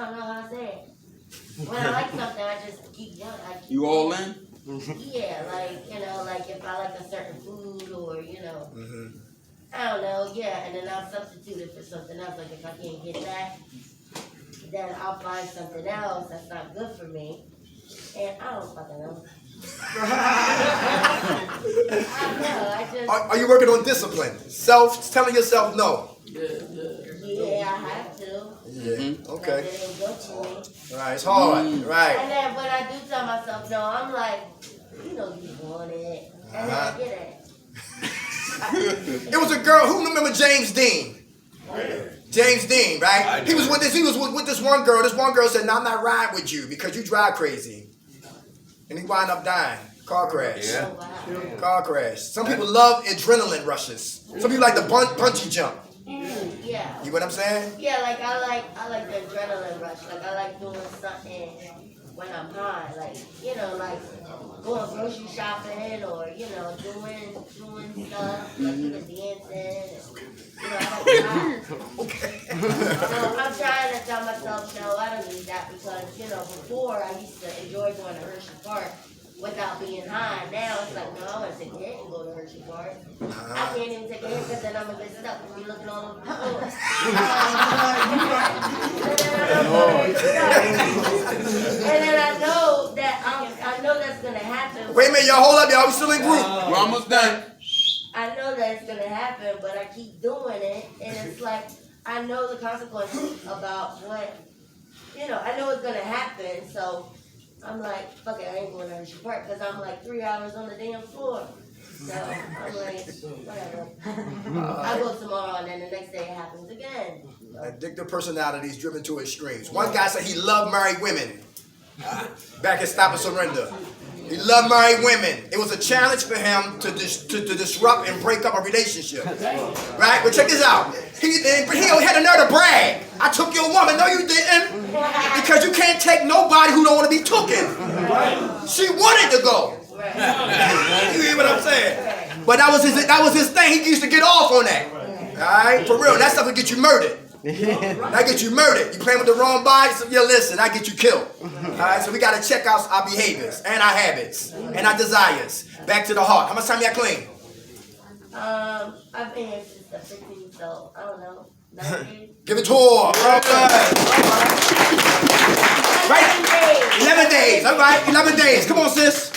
don't know how to say it. When I like something, I just keep young. You all in? Yeah, like, like if I like a certain food or, Mm-hmm. I don't know, yeah, and then I'll substitute it for something else. Like if I can't get that, then I'll find something else that's not good for me. And I don't fucking know. I know, I just... Are you working on discipline? Telling yourself no? Yeah, I have to. Yeah, okay. It ain't good for me. Right, it's hard, right. And then when I do tell myself no, I'm like, you want it. And then I get it. It was a girl, who remember James Dean? James Dean, right? He was with this one girl. This one girl said, "No, I'm not riding with you because you drive crazy." And he wound up dying. Car crash. Oh, wow. Car crash. Some people love adrenaline rushes. Some people like the bungee jump. Yeah. You know what I'm saying? Yeah, like I like the adrenaline rush. Like I like doing something when I'm high. Like, like going grocery shopping or, doing stuff, like even dancing. I like that. So I'm trying to tell myself, no, I don't need that because, before I used to enjoy going to Hershey Park without being high. Now it's like, no, I want to take a hit and go to Hershey Park. I can't even take a hit because then I'm going to get stuck and be looking all over the floor. And then I know that that's going to happen. Wait a minute, y'all hold up, y'all. We still in group. We're almost done. I know that it's going to happen, but I keep doing it. And it's like, I know the consequences about what, I know it's going to happen. So I'm like, fuck it, I ain't going to Hershey Park because I'm like 3 hours on the damn floor. So I'm like, whatever. I'll go tomorrow and then the next day it happens again. Addictive personalities driven to extremes. One guy said he loved married women. Back at Stop and Surrender. He loved married women. It was a challenge for him to disrupt and break up a relationship. Right? But check this out. He had a nerve to brag. I took your woman. No, you didn't. Because you can't take nobody who don't want to be taken. She wanted to go. You hear what I'm saying? But that was his thing. He used to get off on that. Alright? For real. That stuff will get you murdered. That get you murdered. You playing with the wrong body, so listen, I get you killed. Alright, so we gotta check out our behaviors and our habits and our desires. Back to the heart. How much time y'all clean? I've been here since the 15th, so I don't know. 9 days? Give it to her. Right? 11 days. All right, 11 days. Come on, sis.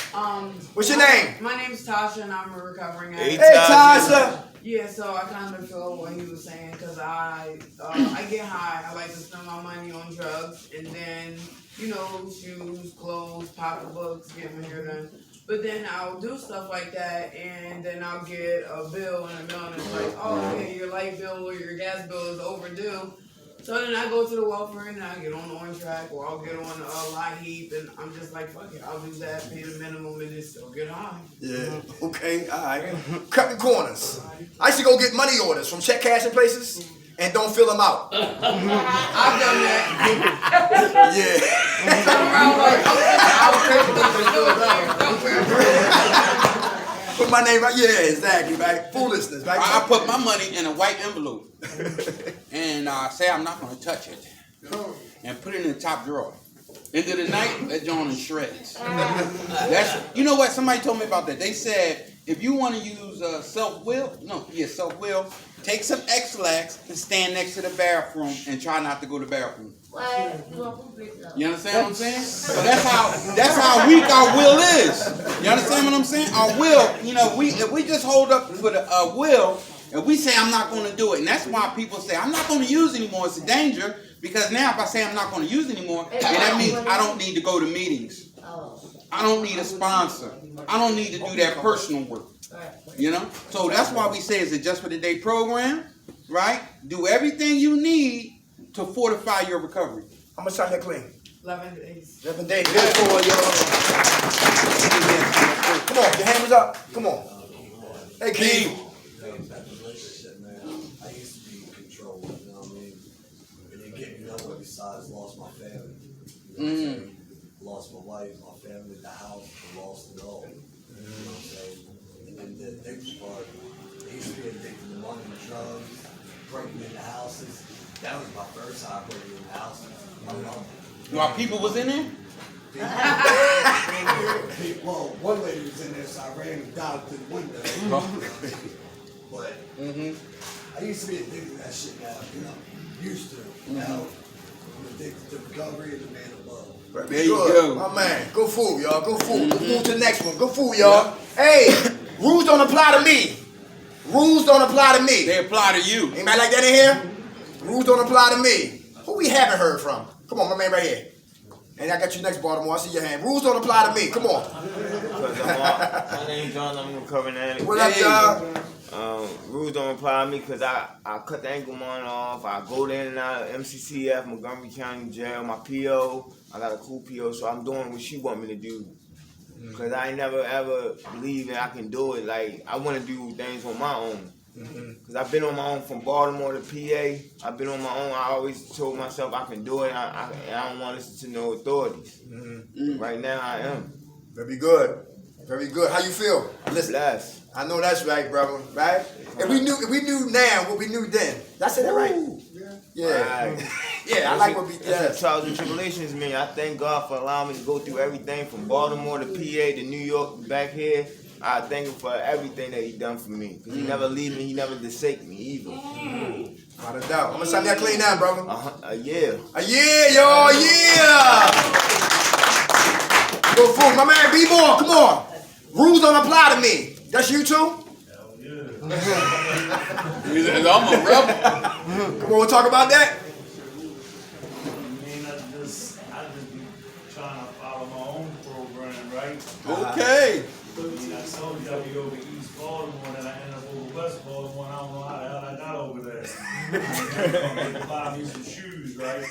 What's your name? My name's Tasha, and I'm a recovering addict. Hey, Tasha. Yeah, so I kind of feel what he was saying because I get high. I like to spend my money on drugs and then, shoes, clothes, pocketbooks, get my hair done. But then I'll do stuff like that and then I'll get a bill and it's like, oh, okay, your light bill or your gas bill is overdue. So then I go to the welfare and I get on the on track or I'll get on a light heap and I'm just like, fuck it, I'll do that, pay the minimum and then still get high. Yeah, okay, all right. Cutting corners. I used to go get money orders from check cashing places and don't fill them out. I've done that. Yeah. Put my name right. Yeah, exactly, right? Foolishness, right? I put my money in a white envelope and say I'm not going to touch it and put it in the top drawer. End of the night, that joint in shreds. You know what? Somebody told me about that. They said if you want to use self-will, take some X-Lax and stand next to the bathroom and try not to go to the bathroom. You understand what I'm saying? So that's how weak our will is. You understand what I'm saying? Our will, if we just hold up for the will, and we say I'm not going to do it, and that's why people say I'm not going to use anymore. It's a danger because now if I say I'm not going to use anymore, then that means I don't need to go to meetings. I don't need a sponsor. I don't need to do that personal work. So that's why we say it's a Just for the Day program, right? Do everything you need to fortify your recovery. How much time you clean? 11 days. 11 days. Good for you. Come on, your hand was up. Come on. Hey, Keith. I used to be in control, you know what I mean? And it get me nowhere besides lost my family. You know what I'm saying? Lost my wife, my family, the house, I lost it all. You know what I'm saying? And then the addicted part, I used to be addicted to money and drugs, breaking into houses. That was my first time putting in the house. I loved it. While people was in there? Well, one lady was in there, so I ran down to the window. But I used to be addicted to that shit now. You know, used to. Now I'm addicted to recovery and the man above. There you Good. go. My man. Good food, y'all. Good food. Let's move to the next one. Good food, y'all. Hey, rules don't apply to me. Rules don't apply to me. They apply to you. Anybody like that in here? Rules don't apply to me. Who we haven't heard from? Come on, my man right here. And I got you next, Baltimore. I see your hand. Rules don't apply to me. Come on. My name's John. I'm a recovering addict. What up, y'all? Rules don't apply to me because I cut the ankle monitor off. I go in and out of MCCF, Montgomery County Jail. My PO, I got a cool PO, so I'm doing what she want me to do. Because I ain't never ever believe that I can do it. Like, I want to do things on my own. Because I've been on my own from Baltimore to PA. I've been on my own. I always told myself I can do it. I don't want to listen to no authorities. Right now, I am. Very good. Very good. How you feel? Listen, Blessed. I know that's right, brother. Right? If we knew now what we knew then. Did I say that right? Yeah. Right. Yeah, I like what we. It's Yeah. a trials and tribulations, man. I thank God for allowing me to go through everything from Baltimore to PA to New York back here. I thank him for everything that he done for me. Cause he never leave me, he never forsake me either. Without a doubt. I'm gonna sign that clean now, brother. A year. A year, y'all, yeah! Go fool, my man B-Boy, come on. Rules don't apply to me. That's you too? He said, I'm a rebel. Come on, we'll talk about that. I mean, I just be trying to follow my own program, right? Okay. I mean, I told you I'd be over East Baltimore, and I ended up over West Baltimore, and I don't know how the hell I got over there. I'm gonna buy me some shoes, right?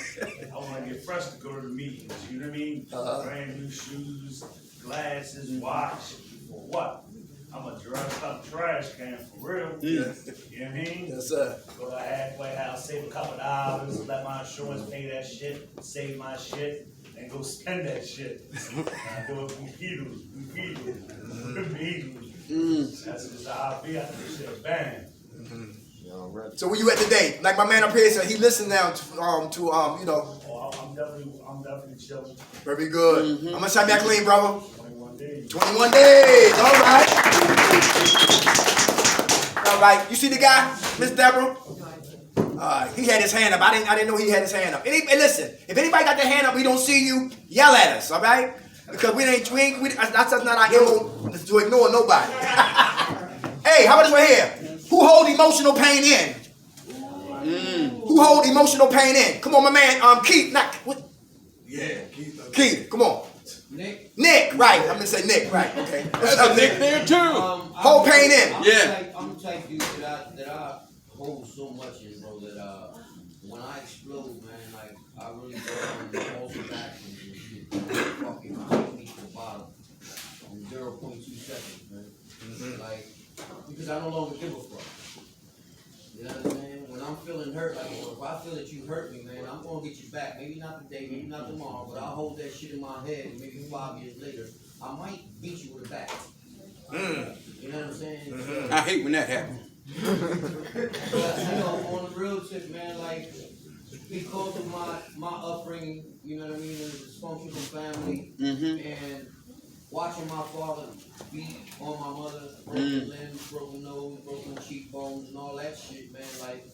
I want to get fresh to go to the meetings, you know what I mean? Brand new shoes, glasses, watch, for what? I'm a dressed up trash can for real. You know what I mean? Yes, sir. Go to a halfway house, save a couple dollars, let my insurance pay that shit, save my shit, and go spend that shit. And I do it from Beatles. That's just how I be after this shit, bang. So where you at today? Like my man up here said, he listened now to you know. Oh, I'm definitely chilling. Very good. I'm gonna sign that clean, brother. 21 days. 21 days. All right. All right. You see the guy, Miss Deborah? He had his hand up. I didn't know he had his hand up. Hey, listen, if anybody got their hand up, we don't see you, yell at us, all right? Because that's not our MO to ignore nobody. Hey, how about this right here? Who hold emotional pain in? Who hold emotional pain in? Come on, my man, Keith. Yeah, Keith, come on. Nick, right. I'm gonna say Nick, right. Okay. What's That's up, a Nick Nick? there too. Hold pain in. Yeah. I'm the type dude that I hold so much in, bro, that when I explode, man, like I really go on the impulsive actions and shit. Fucking take me to the bottom in 0.2 seconds, man. Like, because I no longer give a fuck. You know what I'm saying? When I'm feeling hurt, like, if I feel that you hurt me, man, I'm gonna get you back. Maybe not today, maybe not tomorrow, but I'll hold that shit in my head, and maybe 5 years later, I might beat you with a bat. You know what I'm saying? I hate when that happens. But, you know, on the real tip, man, like, because of my upbringing, you know what I mean, in a dysfunctional family, and watching my father beat on my mother, broken limbs, broken nose, broken cheekbones, and all that shit, man, like,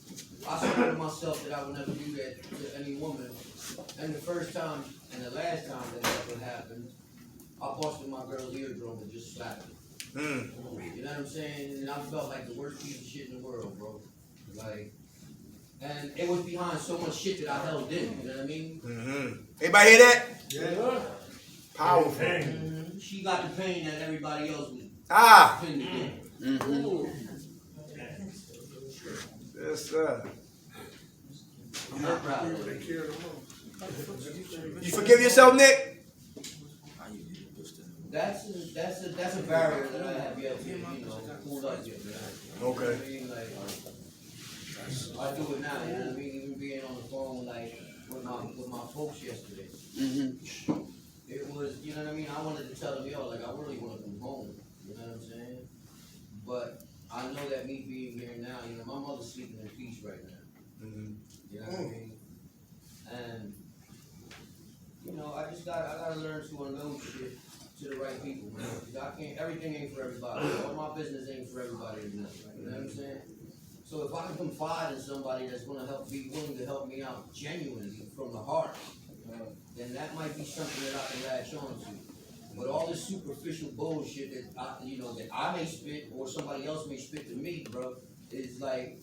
I swore to myself that I would never do that to any woman. And the first time and the last time that ever happened, I busted my girl's eardrum and just slapped her. You know what I'm saying? And I felt like the worst piece of shit in the world, bro. Like, and it was behind so much shit that I held in, you know what I mean? Anybody hear that? Yeah. Powerful. She got the pain that everybody else was pinned in. Yes, sir. I'm not proud of it. You forgive yourself, Nick? That's a barrier that I have yet to, you know, pull up yet, man. Okay. You know what I mean? Like, I do it now, you know what I mean? Even being on the phone, like, with my folks yesterday. It was, you know what I mean? I wanted to tell them, yo, like, I really want to come home, you know what I'm saying? But I know that me being here now, you know, my mother's sleeping in peace right now. You know what I mean? And you know, I gotta learn to unload shit to the right people, man. 'Cause I can't. Everything ain't for everybody. All my business ain't for everybody. You know what I'm saying? So if I can confide in somebody that's gonna be willing to help me out genuinely from the heart, then that might be something that I can latch on to. But all this superficial bullshit that I may spit or somebody else may spit to me, bro, is like,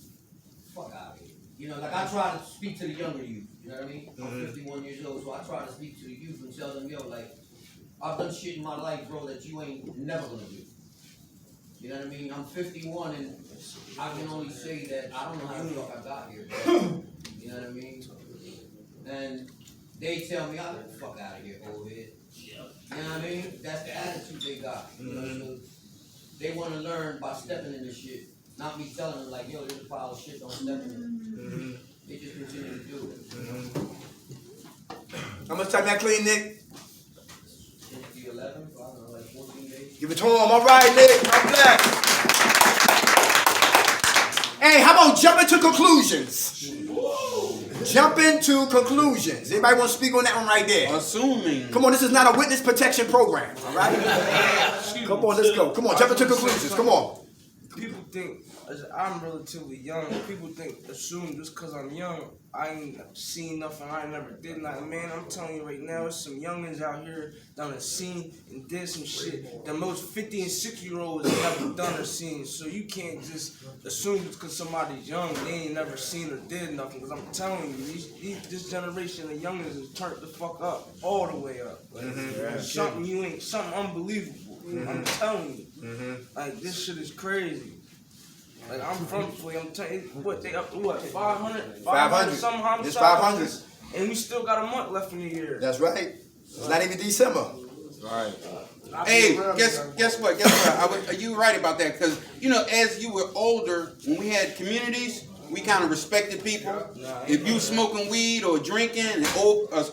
fuck out of here. You know, like I try to speak to the younger youth. You know what I mean? I'm 51 years old, so I try to speak to the youth and tell them, yo, like, I've done shit in my life, bro, that you ain't never gonna do. You know what I mean? I'm 51 and I can only say that I don't know how the fuck I got here, bro. You know what I mean? And they tell me, I'll get the fuck out of here, old head. You know what I mean? That's the attitude they got. You know, so they want to learn by stepping in this shit. Not me telling them like, yo, there's a pile of shit, don't step in it. They just continue to do it. How much time that clean, Nick? It's the 11th, I don't know, like 14 days. Give it to him. All right, Nick. I'm blessed. Hey, how about jumping to conclusions? Jump into conclusions. Anybody want to speak on that one right there? Assuming. Come on, this is not a witness protection program, all right? Come on, let's go. Come on, jump into conclusions. Come on. People think, I'm relatively young, people assume just because I'm young, I ain't seen nothing, I ain't never did nothing. Man, I'm telling you right now, there's some youngins out here that have seen and did some shit that most 50 and 60-year-olds have never done or seen. So you can't just assume just because somebody's young, they ain't never seen or did nothing. Because I'm telling you, this generation of youngins is turned the fuck up, all the way up. Like, something unbelievable. I'm telling you. Like, this shit is crazy. Like, I'm from Philly, I'm telling you, what, they up to what, 500? 500. Some homicides. It's 500. And we still got a month left in the year. That's right. It's not even December. Right. Hey, guess what? Are you right about that? Because, you know, as you were older, when we had communities, we kind of respected people. If you smoking weed or drinking, and an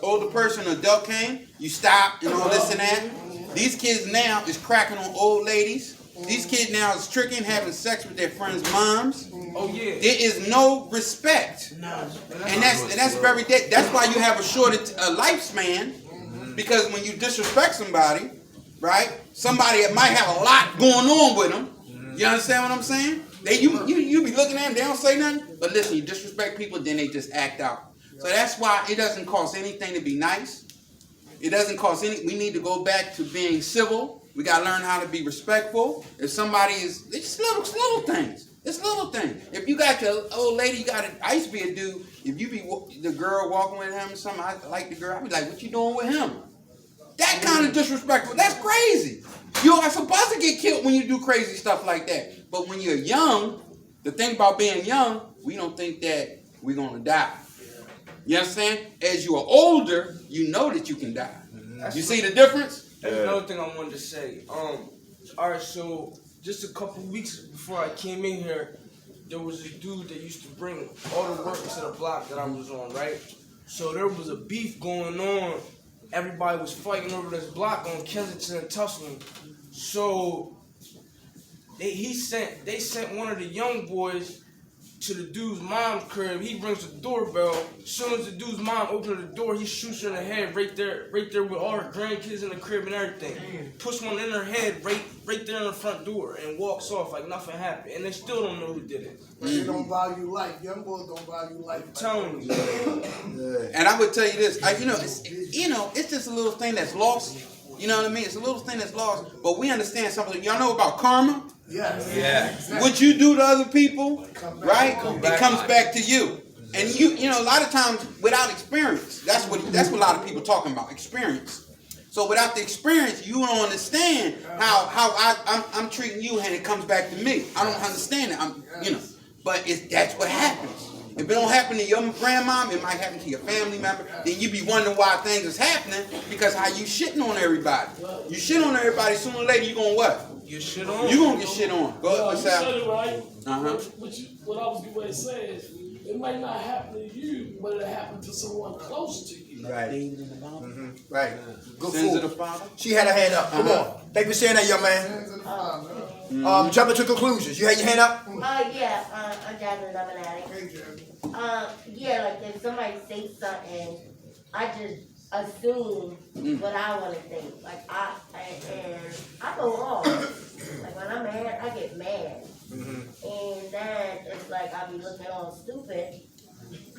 older person, an adult came, you stopped and all this and that. These kids now is cracking on old ladies. These kids now is tricking, having sex with their friends' moms. Oh yeah. There is no respect, and that's very dead. That's why you have a shorter lifespan, because when you disrespect somebody, right? Somebody that might have a lot going on with them. You understand what I'm saying? You be looking at them, they don't say nothing, but listen, you disrespect people, then they just act out. So that's why it doesn't cost anything to be nice. It doesn't cost any. We need to go back to being civil. We gotta learn how to be respectful. If somebody is, it's little things. It's little things. If you got your old lady, you got I used to be a dude. If you be the girl walking with him or something, I like the girl. I be like, what you doing with him? That kind of disrespectful. That's crazy. You are supposed to get killed when you do crazy stuff like that. But when you're young, the thing about being young, we don't think that we're gonna die. You understand? As you are older, you know that you can die. You see the difference? That's another thing I wanted to say. Alright, so just a couple weeks before I came in here, there was a dude that used to bring all the work to the block that I was on, right? So there was a beef going on. Everybody was fighting over this block on Kensington and Tustin. So they sent one of the young boys to the dude's mom's crib. He rings the doorbell. As soon as the dude's mom opens the door, he shoots her in the head right there with all her grandkids in the crib and everything. Puts one in her head right there in the front door and walks off like nothing happened. And they still don't know who did it. They don't value life. Young boys don't value life. I'm telling you. And I would tell you this, it's just a little thing that's lost. You know what I mean? It's a little thing that's lost, but we understand something. Y'all know about karma? Yes. Yeah. Exactly. What you do to other people, right? It comes back to you. And you know, a lot of times without experience, that's what a lot of people talking about, experience. So without the experience, you don't understand how I'm treating you, and it comes back to me. I don't understand it. But that's what happens. If it don't happen to your grandmom, it might happen to your family member. Then you be wondering why things is happening, because how you shitting on everybody. You shit on everybody, sooner or later you gonna what? You shit on. You gonna get shit on. Go you said it right. Uh-huh. What I was going to say is, it might not happen to you, but it'll happen to someone close to you. Right. Mm-hmm. Right. Good Sins of the fool. Father. She had her hand up. Come on. Thank you for saying that, young man. Jumping to conclusions. You had your hand up? Yeah, I'm Jasmine, I'm an addict. Yeah, like if somebody says something, I just assume what I want to think. Like I go off. Like when I'm mad, I get mad, and then it's like I be looking all stupid,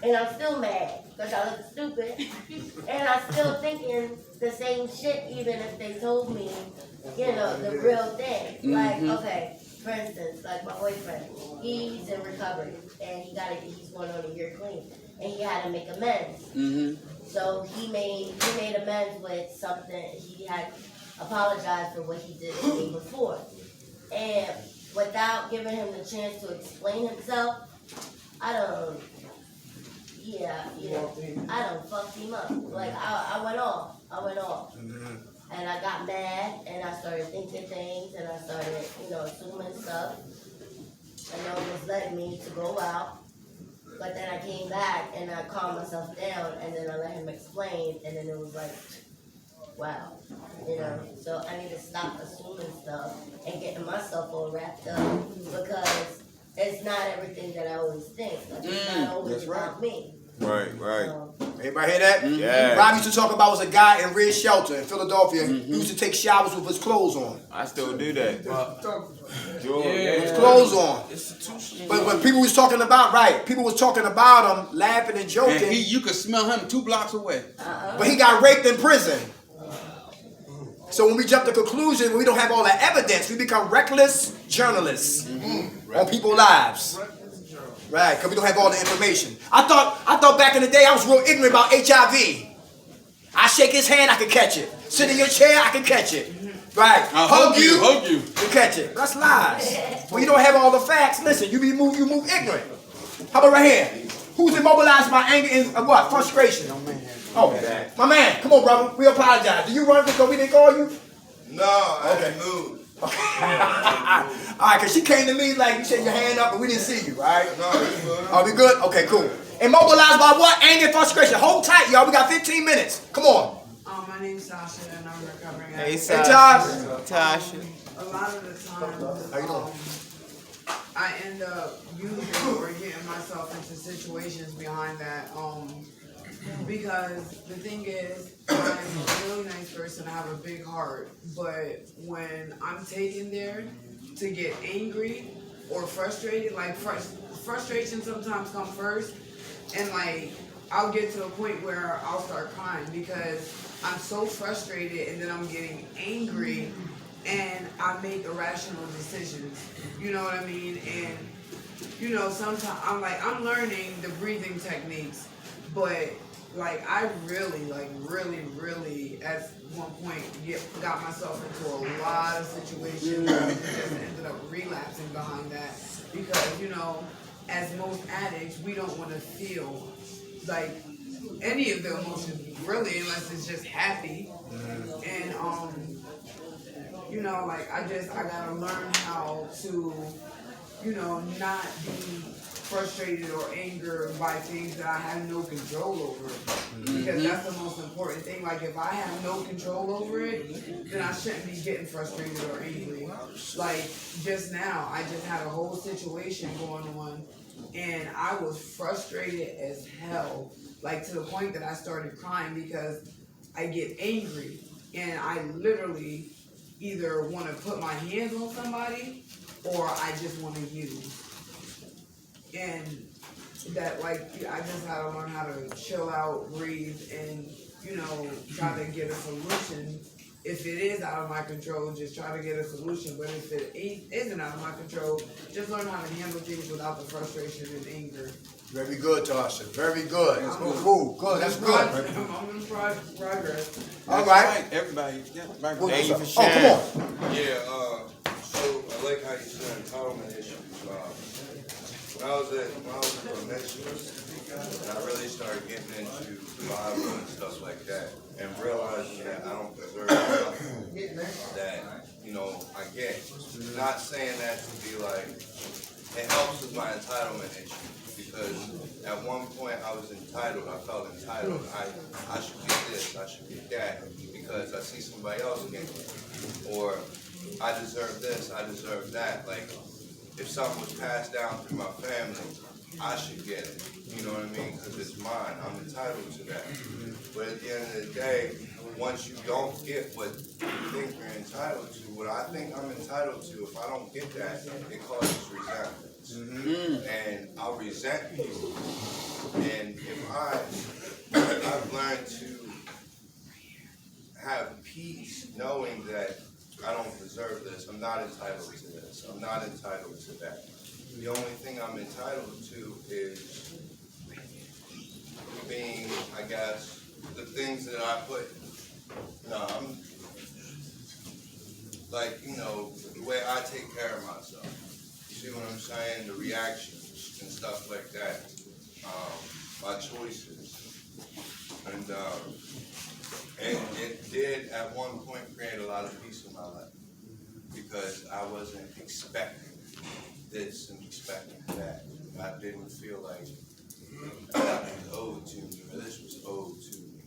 and I'm still mad because I look stupid, and I'm still thinking the same shit even if they told me, you know, the real thing. Like okay. For instance, like my boyfriend, he's in recovery and he's going on a year clean and he had to make amends. So he made amends with something. He had apologized for what he did the day before, and without giving him the chance to explain himself, I done fucked him up. Like I went off. And I got mad, and I started thinking things, and I started, assuming stuff. And that was led me to go out. But then I came back, and I calmed myself down, and then I let him explain, and then it was like, wow, So I need to stop assuming stuff and getting myself all wrapped up, because it's not everything that I always think. Like, it's not always about me. Right. Everybody hear that? Yeah. Rob used to talk about was a guy in Red Shelter in Philadelphia. He used to take showers with his clothes on. I still do that. His clothes on. But when people was talking about, people was talking about him, laughing and joking. And you could smell him 2 blocks away. But he got raped in prison. So when we jump to conclusion, when we don't have all the evidence, we become reckless journalists on people's lives. Right, because we don't have all the information. I thought back in the day I was real ignorant about HIV. I shake his hand, I can catch it. Sit in your chair, I can catch it. Right, hug you, can catch it. That's lies. When you don't have all the facts, listen, you move ignorant. How about right here? Who's immobilized by anger and what? Frustration. Oh, my man, come on, brother. We apologize. Do you run because we didn't call you? No, I didn't move. Alright, because she came to me like you said your hand up and we didn't see you, right? No, you good. Are we good? Okay, cool. Immobilized by what? Anger and frustration. Hold tight, y'all. We got 15 minutes. Come on. My name's Sasha and I'm recovering. Hey, Tasha. A lot of the times, How you doing? I end up using or getting myself into situations behind that. Because the thing is, I'm a really nice person, I have a big heart, but when I'm taken there to get angry or frustrated, like frustration sometimes comes first, and like I'll get to a point where I'll start crying because I'm so frustrated and then I'm getting angry and I make irrational decisions, you know what I mean? And sometimes I'm learning the breathing techniques, but like I really at one point got myself into a lot of situations and just ended up relapsing behind that because as most addicts we don't want to feel like any of the emotions really unless it's just happy and like I gotta learn how to not be frustrated or angered by things that I have no control over. Because that's the most important thing. Like if I have no control over it, then I shouldn't be getting frustrated or angry. Like just now, I just had a whole situation going on and I was frustrated as hell. Like to the point that I started crying because I get angry and I literally either want to put my hands on somebody or I just want to use. And that I just had to learn how to chill out, breathe, and try to get a solution. If it is out of my control, just try to get a solution. But if it isn't out of my control, just learn how to handle things without the frustration and anger. Very good, Tasha. Very good. Cool. Good. That's good. I'm in progress. All right. Everybody. Yeah. Thank you for Oh, sharing. come on. Yeah, so I like how you said entitlement issues. When I was in probation, and I really started getting into the Bible and stuff like that, and realizing that I don't deserve nothing that, I get. Not saying that to be like, it helps with my entitlement issue, because at one point I was entitled, I felt entitled. I should get this, I should get that, because I see somebody else getting it. Or I deserve this, I deserve that. Like, if something was passed down through my family, I should get it. You know what I mean? Because it's mine. I'm entitled to that. But at the end of the day, once you don't get what you think you're entitled to, what I think I'm entitled to, if I don't get that, it causes resentment. And I'll resent people. And if I've learned to have peace knowing that I don't deserve this, I'm not entitled to this, I'm not entitled to that. The only thing I'm entitled to is being, I guess, the things that I put, I'm like, the way I take care of myself. You see what I'm saying? The reactions and stuff like that. My choices. And it did at one point create a lot of peace in my life because I wasn't expecting this and expecting that. I didn't feel like that was owed to me or this was owed to me.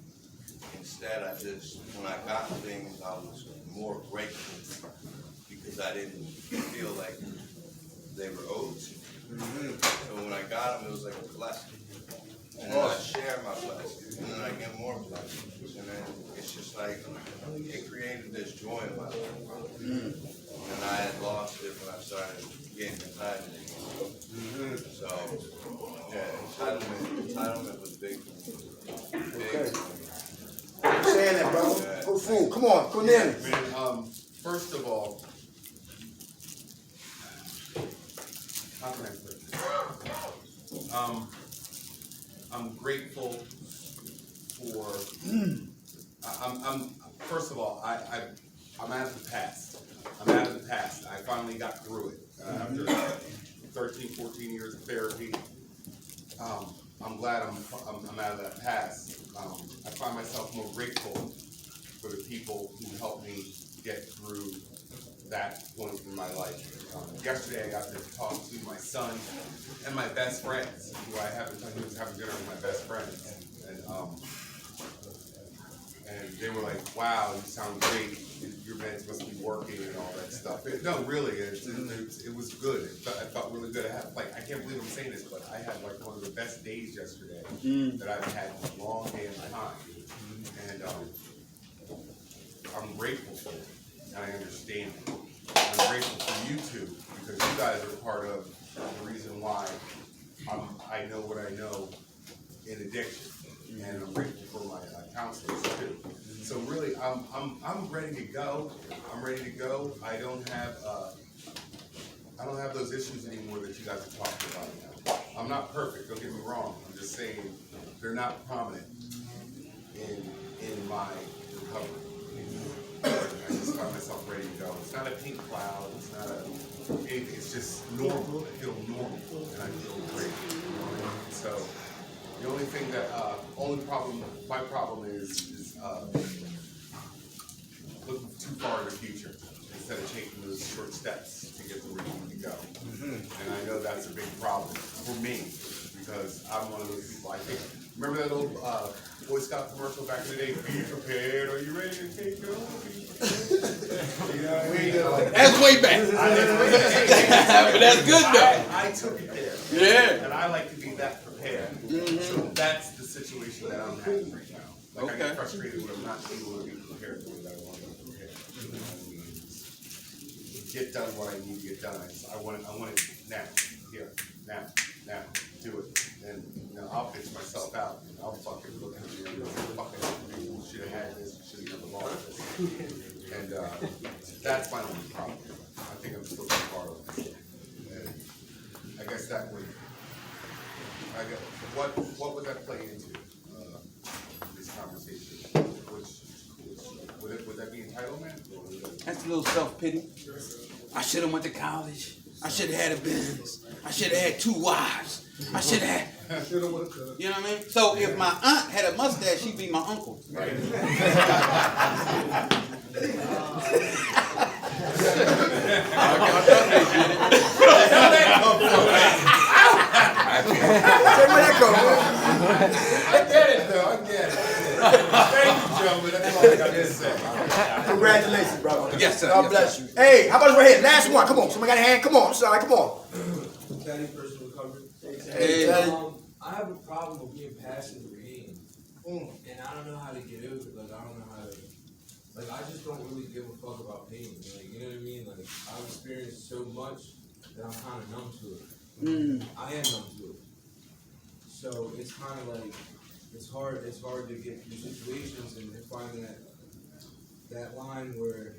Instead, when I got things, I was more grateful because I didn't feel like they were owed to me. So when I got them, it was like a blessing. And then I share my blessings, and then I get more blessings. And then it's just like, it created this joy in my life. And I had lost it when I started getting entitled again. So, yeah, entitlement was big for me. Big for me. Saying that, brother. Go fool. Come on, Cornelius. Man, first of all, how can I put this? I'm grateful for. First of all, I'm out of the past. I'm out of the past. I finally got through it after 13, 14 years of therapy. I'm glad I'm out of that past. I find myself more grateful for the people who helped me get through that point in my life. Yesterday I got to talk to my son and my best friends, who I was having dinner with my best friends. And they were like, wow, you sound great. Your meds must be working and all that stuff. No, really, it was good. I felt really good. I can't believe I'm saying this, but I had like one of the best days yesterday that I've had in a long damn time. And I'm grateful for it, and I understand it. I'm grateful for you two, because you guys are part of the reason why I know what I know in addiction. And I'm grateful for my counselors too. So really, I'm ready to go. I'm ready to go. I don't have those issues anymore that you guys are talking about now. I'm not perfect. Don't get me wrong. I'm just saying they're not prominent in my recovery. I just find myself ready to go. It's not a pink cloud. It's not anything. It's just normal. I feel normal, and I feel great. So. The only thing that, my problem is looking too far in the future instead of taking those short steps to get to where you need to go. And I know that's a big problem for me, because I'm one of those people, I think, remember that old Boy Scout commercial back in the day, be prepared, are you ready to take over? You know what I mean? That's way back. But that's good though. I took it there. Yeah. And I like to be that prepared. So that's the situation that I'm having right now. Like I get frustrated when I'm not able to be prepared the way that I want to be prepared. Get done what I need to get done. I want it now. Here, now. Do it. And I'll pitch myself out. And I'll fucking look at you and go, fucking, you should have had this, you should have never lost this. And that's my only problem. I think I'm still too far away. And I guess that would. What would that play into this conversation? Would that be entitlement? That's a little self-pity. I should have went to college. I should have had a business. I should have had 2 wives. I should have had. You know what I mean? So if my aunt had a mustache, she'd be my uncle. Right. I get it though, I get it. Thank you, gentlemen. That's all I got to say. Congratulations, brother. Yes, sir. God bless you. Hey, how about this right here? Last one. Come on. Somebody got a hand? Come on. I'm sorry. Come on. County personal recovery. Hey. I have a problem with being passive with pain. And I don't know how to get over it. Like, I don't know how to. Like, I just don't really give a fuck about pain. Like, you know what I mean? Like, I've experienced so much that I'm kind of numb to it. I am numb to it. So it's kind of like, it's hard to get through situations and find that line where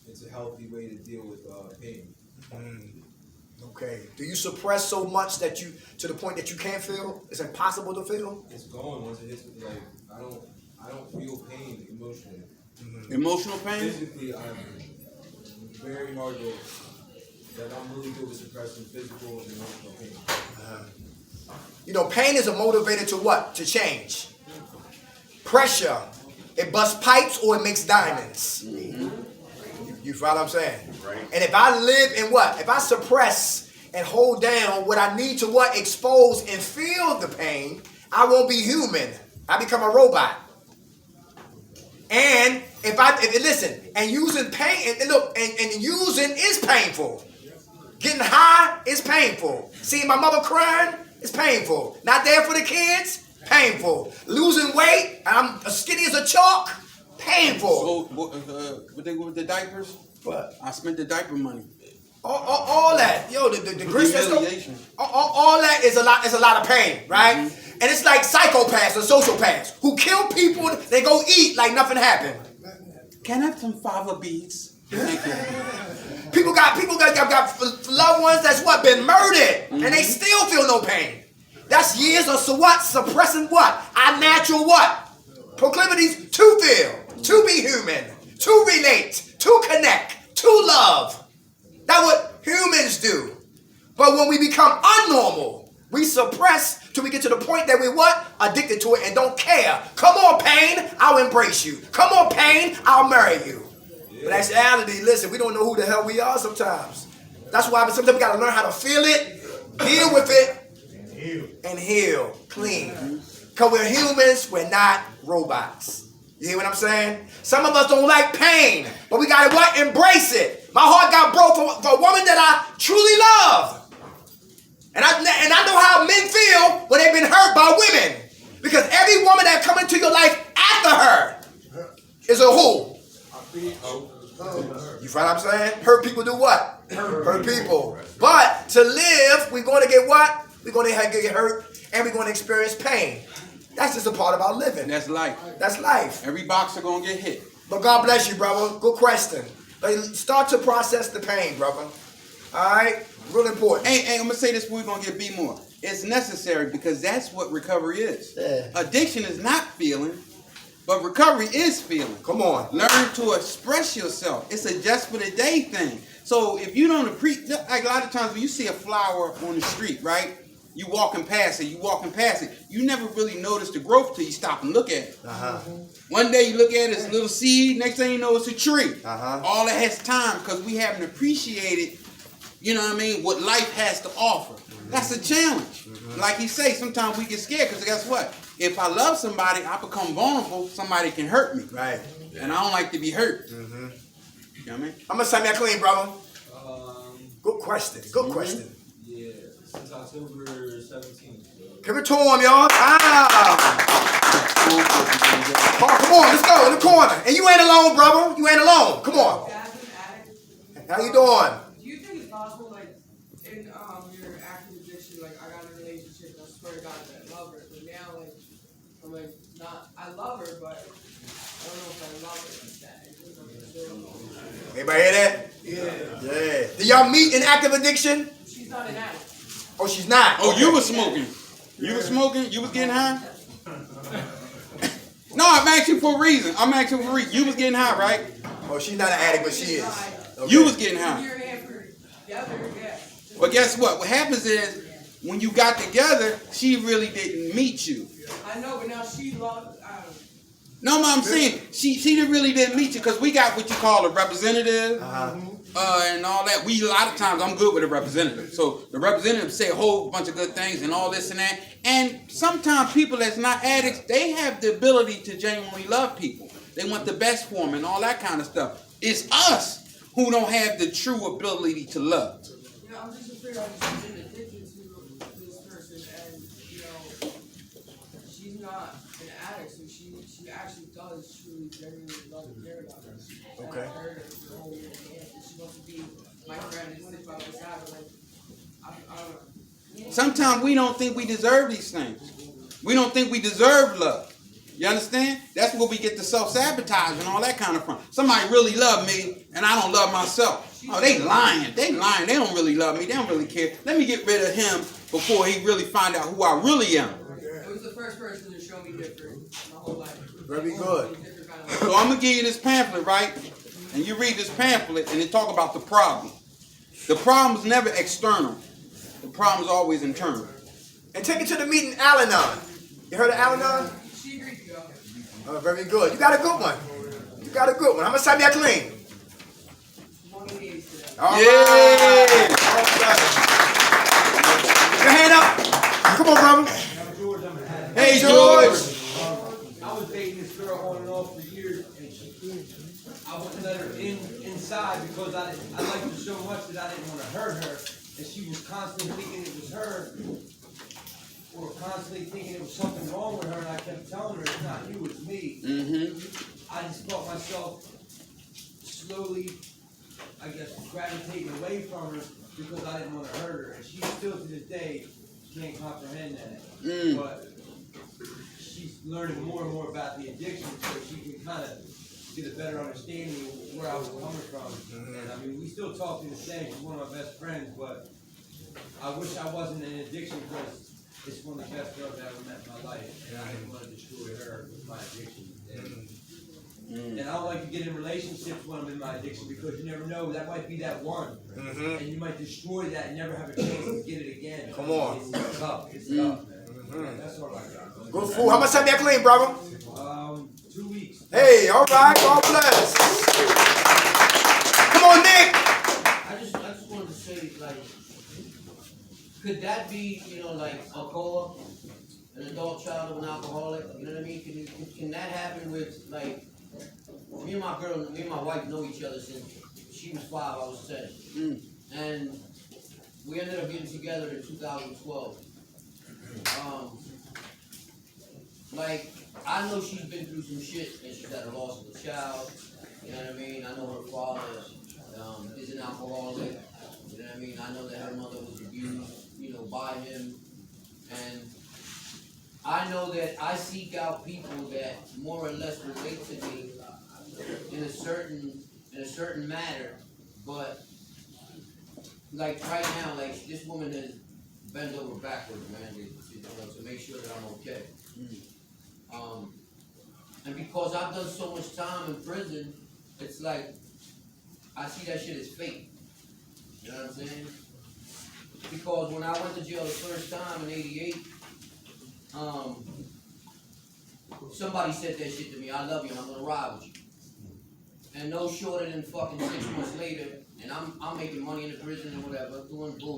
it's a healthy way to deal with pain. Okay. Do you suppress so much that you, to the point that you can't feel? It's impossible to feel? It's gone once it hits me. Like, I don't feel pain emotionally. Emotional pain? Physically, I'm very hard to, that I'm really good with suppressing physical and emotional pain. You know, pain is a motivator to what? To change. Pressure, it busts pipes or it makes diamonds. You follow what I'm saying? Right. And if I live in what? If I suppress and hold down what I need to what? Expose and feel the pain, I won't be human. I become a robot. And listen, and using pain, and look, and using is painful. Getting high is painful. Seeing my mother crying is painful. Not there for the kids, painful. Losing weight, I'm as skinny as a chalk, painful. So, what they with the diapers? What? I spent the diaper money. All that, yo, the grist that's Humiliation. all that is a lot of pain, right? And it's like psychopaths or sociopaths who kill people. They go eat like nothing happened. Can I have some fava beads? Thank you. People got loved ones that's what been murdered, and they still feel no pain. That's years of suppressing what? Our natural what? Proclivities to feel, to be human, to relate, to connect, to love. That's what humans do. But when we become unnormal, we suppress till we get to the point that we what? Addicted to it and don't care. Come on, pain, I'll embrace you. Come on, pain, I'll marry you. But actuality, listen, we don't know who the hell we are sometimes. That's why sometimes we got to learn how to feel it, deal with it, and heal clean. Because we're humans, we're not robots. You hear what I'm saying? Some of us don't like pain, but we got to what? Embrace it. My heart got broke for a woman that I truly love. And I know how men feel when they've been hurt by women. Because every woman that come into your life after her is a who? You find what I'm saying? Hurt people do what? Hurt people. But to live, we're going to get what? We're going to get hurt and we're going to experience pain. That's just a part of our living. That's life. That's life. Every boxer gonna get hit. But God bless you, brother. Good question. But start to process the pain, brother. All right? Real important. Hey, I'm gonna say this before we're gonna get B more. It's necessary because that's what recovery is. Yeah. Addiction is not feeling, but recovery is feeling. Come on. Learn to express yourself. It's a just for the day thing. So if you don't appreciate, like a lot of times when you see a flower on the street, right? You walking past it. You never really notice the growth till you stop and look at it. One day you look at it, it's a little seed. Next thing you know, it's a tree. All that has time because we haven't appreciated, you know what I mean, what life has to offer. That's a challenge. Like he say, sometimes we get scared because guess what? If I love somebody, I become vulnerable. Somebody can hurt me. Right. And I don't like to be hurt. You know what I mean? I'm gonna say that clean, brother. Good question. Good question. Yeah, since October 17th. Give it to him, y'all. Come on, let's go in the corner. And you ain't alone, brother. You ain't alone. Come on. How you doing? Do you think it's possible, like, in your active addiction, like, I got in a relationship, and I swear to God that I love her, but now, like, I'm like, not, I love her, but I don't know if I love her like that. Anybody hear that? Yeah. Do y'all meet in active addiction? She's not an addict. Oh, she's not. Oh, you was smoking. You was smoking? You was getting high? No, I'm asking for a reason. You was getting high, right? Oh, she's not an addict, but she is. Okay. You was getting high. Yeah. But guess what? What happens is, when you got together, she really didn't meet you. I know, but now she loves. No, I'm saying she really didn't meet you because we got what you call a representative and all that. A lot of times I'm good with a representative. So the representative say a whole bunch of good things and all this and that. And sometimes people that's not addicts, they have the ability to genuinely love people. They want the best for them and all that kind of stuff. It's us who don't have the true ability to love. I'm just afraid I'm just addicted to this person an addict, so she actually does truly genuinely love and care about her. And Okay. I heard her for the whole year and she wants to be my friend and sit by my side, but like, I don't know. Sometimes we don't think we deserve these things. We don't think we deserve love. You understand? That's where we get the self-sabotage and all that kind of from. Somebody really love me and I don't love myself. Oh, they lying. They lying. They don't really love me. They don't really care. Let me get rid of him before he really find out who I really am. It was the first person to show me different my whole life. Very good. So I'm going to give you this pamphlet, right? And you read this pamphlet and it talk about the problem. The problem is never external. The problem is always internal. And take it to the meeting, Al-Anon. You heard of Al-Anon? She agreed to go. Oh, very good. You got a good one. You got a good one. How much time you clean? 188 today. All right. All right. Your hand up. Come on, brother. Hey, George. I was dating this girl on and off for years, and I wouldn't let her inside because I liked her so much that I didn't want to hurt her, and she was constantly thinking it was her, or constantly thinking it was something wrong with her, and I kept telling her it's not you, it's me. I just felt myself slowly, I guess, gravitating away from her because I didn't want to hurt her, and she still to this day can't comprehend that. But she's learning more and more about the addiction, so she can kind of get a better understanding of where I was coming from. And I mean, we still talk to this day. She's one of my best friends, but I wish I wasn't in addiction because it's one of the best girls I ever met in my life, and I didn't want to destroy her with my addiction. And I don't like to get in relationships when I'm in my addiction because you never know, that might be that one. And you might destroy that and never have a chance to get it again. Come on. It's tough. It's tough, man. That's all I got. Good fool. How much time you clean, brother? 2 weeks. Hey, all right. God bless. Come on, Nick. I just wanted to say, like, could that be, you know, like alcohol, an adult child of an alcoholic? You know what I mean? Can that happen with, like, me and my wife know each other since she was 5, I was 7. And we ended up getting together in 2012. Like, I know she's been through some shit and she's had a loss of a child. You know what I mean? I know her father is an alcoholic. You know what I mean? I know that her mother was abused, you know, by him. And I know that I seek out people that more or less relate to me in a certain matter. But like right now, like this woman has bent over backwards, man, to make sure that I'm okay. And because I've done so much time in prison, it's like I see that shit as fake. You know what I'm saying? Because when I went to jail the first time in '88, somebody said that shit to me. I love you and I'm gonna ride with you. And no shorter than fucking 6 months later, and I'm making money in the prison and whatever, doing bullshit.